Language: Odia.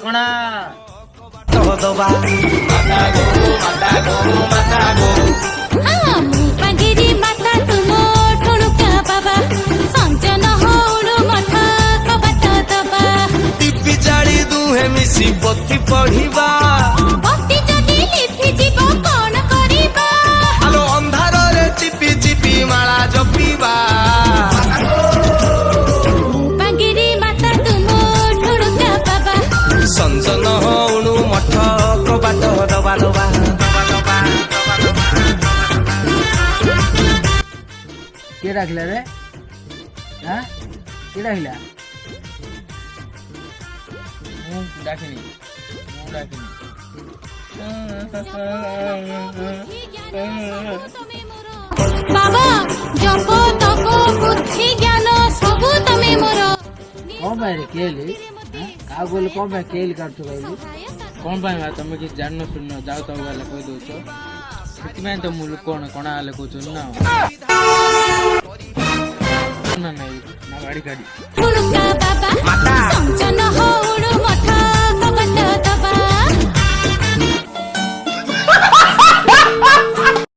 କଣା ଦବା ପାଗିରି ମାତା ତୁମ ଠୁଣୁକା ବାବା ସଞ୍ଜନ ହଉଣୁ ମଠ କବାଟ ଦବା ଟିପି ଜାଳି ଦୁହେଁ ମିଶି ପୋଥି ପଢିବା ବତି ଯଦି ଲିଭି ଯିବ କଣ କରିବା ଆଲୋ ଅନ୍ଧାରରେ ଚିପି ଚିପି ମାଳା ଜପିବା ପାଗିରି ମାତା ତୁମ ଠୁଣୁକା ବାବା ସଞ୍ଜନ ହଉଣୁ ମଠ କବାଟ ଦବା ଦବା କିଏ ଡାକିଲା ରେ କିଏ ଡାକିଲା ମୁଁ ଡାକିନି ବାବା ଜପ ତପ ବୁଦ୍ଧି ଜ୍ଞାନ ସବୁ ତମେ ମୋର କଣ ପାଇଁ ରେ କେଲି କାହାକୁ କହିଲେ କଣ ପାଇଁ କେଲି କାଟୁଛ କହିଲି କଣ ପାଇଁ ବା ତମେ କିଛି ଜାଣିନ ଶୁଣିନ ଯାଉ ତମ ଗଲେ କହିଦଉଛ ସେଥିପାଇଁ ତ ମୁଁ କଣ କଣା ହେଲେ କହୁଛନ୍ତି ନା ନାଇଁ ନା ଗାଡି ଠୁଣୁକା